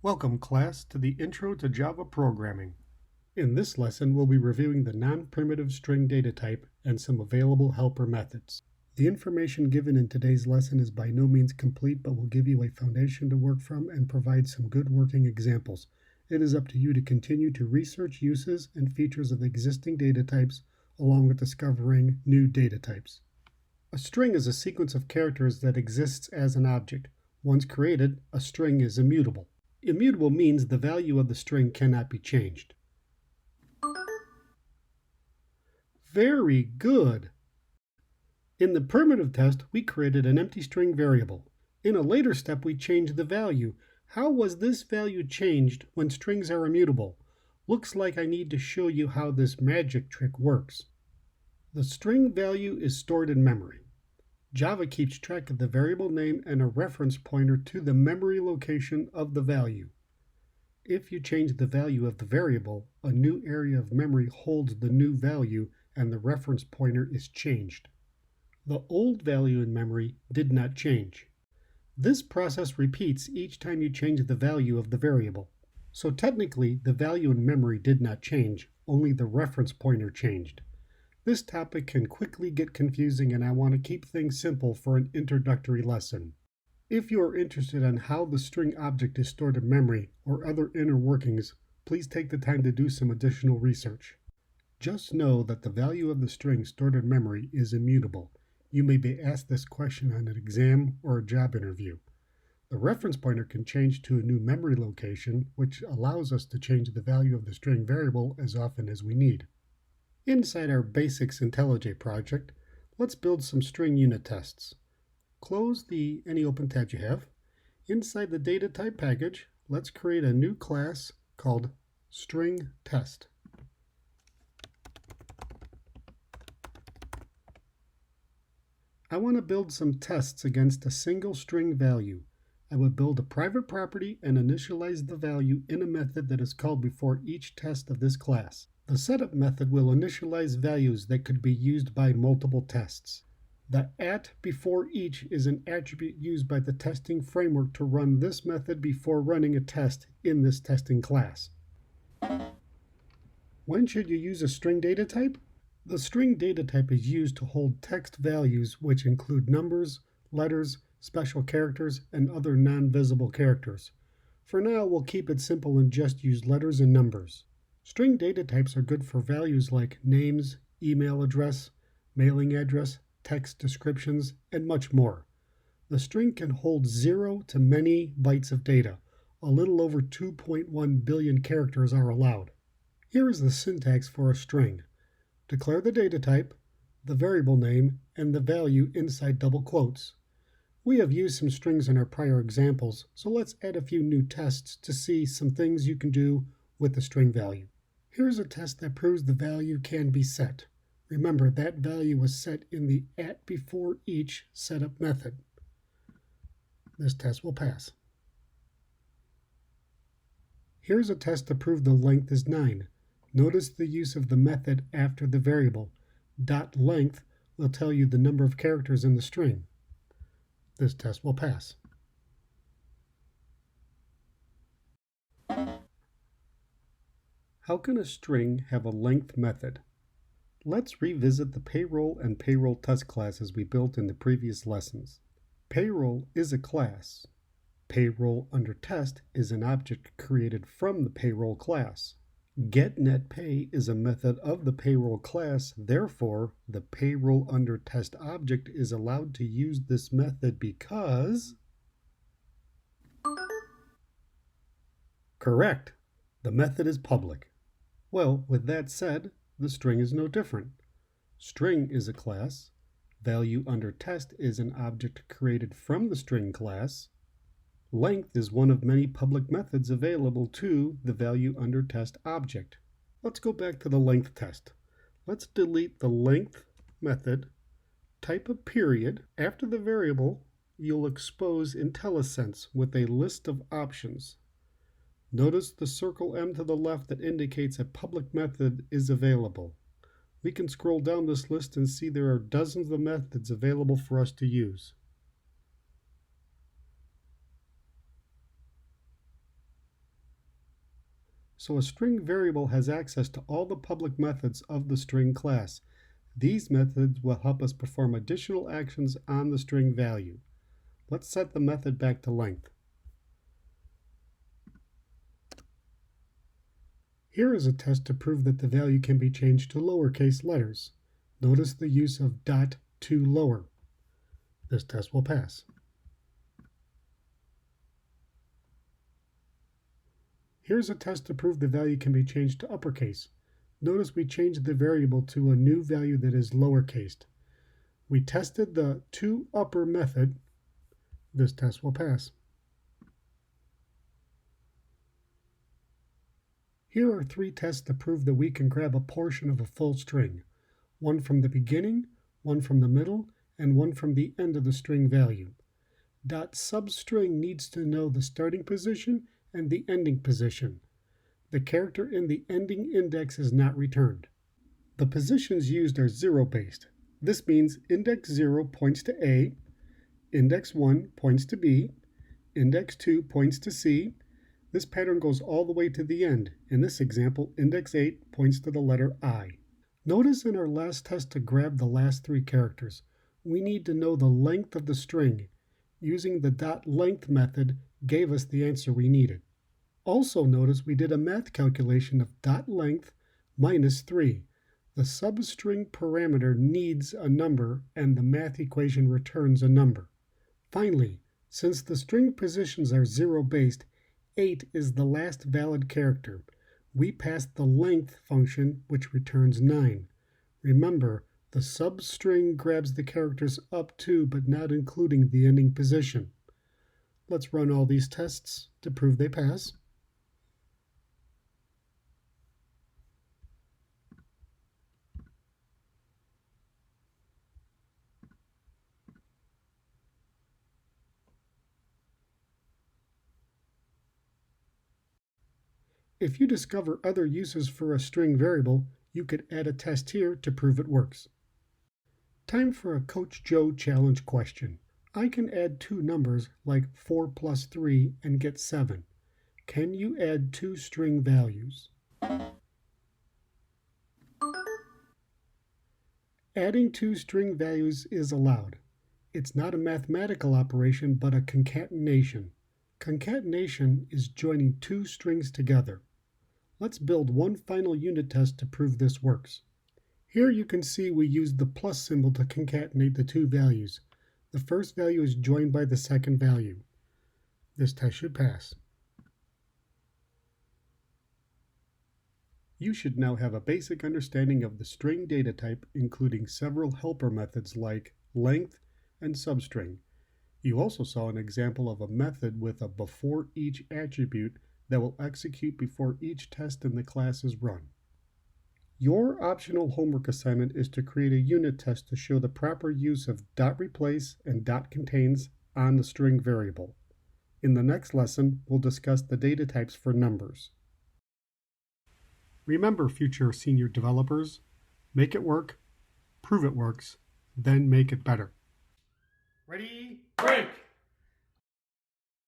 Welcome, class, to the Intro to Java Programming. In this lesson, we'll be reviewing the non-primitive string data type and some available helper methods. The information given in today's lesson is by no means complete, but will give you a foundation to work from and provide some good working examples. It is up to you to continue to research uses and features of existing data types, along with discovering new data types. A string is a sequence of characters that exists as an object. Once created, a string is immutable. Immutable means the value of the string cannot be changed. Very good! In the primitive test, we created an empty string variable. In a later step, we changed the value. How was this value changed when strings are immutable? Looks like I need to show you how this magic trick works. The string value is stored in memory. Java keeps track of the variable name and a reference pointer to the memory location of the value. If you change the value of the variable, a new area of memory holds the new value and the reference pointer is changed. The old value in memory did not change. This process repeats each time you change the value of the variable. So technically, the value in memory did not change, only the reference pointer changed. This topic can quickly get confusing, and I want to keep things simple for an introductory lesson. If you are interested in how the string object is stored in memory or other inner workings, please take the time to do some additional research. Just know that the value of the string stored in memory is immutable. You may be asked this question on an exam or a job interview. The reference pointer can change to a new memory location, which allows us to change the value of the string variable as often as we need. Inside our Basics IntelliJ project, let's build some string unit tests. Close any open tabs you have. Inside the data type package, let's create a new class called string test. I want to build some tests against a single string value. I would build a private property and initialize the value in a method that is called before each test of this class. The setup method will initialize values that could be used by multiple tests. The @before each is an attribute used by the testing framework to run this method before running a test in this testing class. When should you use a string data type? The string data type is used to hold text values which include numbers, letters, special characters, and other non-visible characters. For now, we'll keep it simple and just use letters and numbers. String data types are good for values like names, email address, mailing address, text descriptions, and much more. The string can hold 0 to many bytes of data. A little over 2.1 billion characters are allowed. Here is the syntax for a string. Declare the data type, the variable name, and the value inside double quotes. We have used some strings in our prior examples, so let's add a few new tests to see some things you can do with the string value. Here's a test that proves the value can be set. Remember, that value was set in the @before each setup method. This test will pass. Here's a test to prove the length is 9. Notice the use of the method after the variable. .length will tell you the number of characters in the string. This test will pass. How can a string have a length method? Let's revisit the payroll and payroll test classes we built in the previous lessons. Payroll is a class. Payroll under test is an object created from the payroll class. GetNetPay is a method of the payroll class, therefore the payroll under test object is allowed to use this method because... Correct! The method is public. Well, with that said, the string is no different. String is a class. Value under test is an object created from the string class. Length is one of many public methods available to the value under test object. Let's go back to the length test. Let's delete the length method, type a period. After the variable, you'll expose IntelliSense with a list of options. Notice the circle M to the left that indicates a public method is available. We can scroll down this list and see there are dozens of methods available for us to use. so a string variable has access to all the public methods of the string class. These methods will help us perform additional actions on the string value. Let's set the method back to length. Here is a test to prove that the value can be changed to lowercase letters. Notice the use of dot to lower. This test will pass. Here's a test to prove the value can be changed to uppercase. Notice we changed the variable to a new value that is lowercased. We tested the toUpper method. This test will pass. Here are 3 tests to prove that we can grab a portion of a full string. One from the beginning, one from the middle, and one from the end of the string value. .substring needs to know the starting position and the ending position. The character in the ending index is not returned. The positions used are zero-based. This means index 0 points to A, index 1 points to B, index 2 points to C. This pattern goes all the way to the end. In this example, index 8 points to the letter I. Notice in our last test to grab the last 3 characters, we need to know the length of the string. Using the .length method gave us the answer we needed. Also notice we did a math calculation of .length minus 3. The substring parameter needs a number and the math equation returns a number. Finally, since the string positions are zero-based, 8 is the last valid character. We passed the length function, which returns 9. Remember, the substring grabs the characters up to but not including the ending position. Let's run all these tests to prove they pass. If you discover other uses for a string variable, you could add a test here to prove it works. Time for a Coach Joe challenge question. I can add 2 numbers like 4 plus 3 and get 7. Can you add 2 string values? Adding 2 string values is allowed. It's not a mathematical operation, but a concatenation. Concatenation is joining 2 strings together. Let's build one final unit test to prove this works. Here you can see we used the plus symbol to concatenate the 2 values. The first value is joined by the second value. This test should pass. You should now have a basic understanding of the string data type, including several helper methods like length and substring. You also saw an example of a method with a before each attribute that will execute before each test in the class is run. Your optional homework assignment is to create a unit test to show the proper use of .replace and .contains on the string variable. In the next lesson, we'll discuss the data types for numbers. Remember, future senior developers, make it work, prove it works, then make it better. Ready? Break!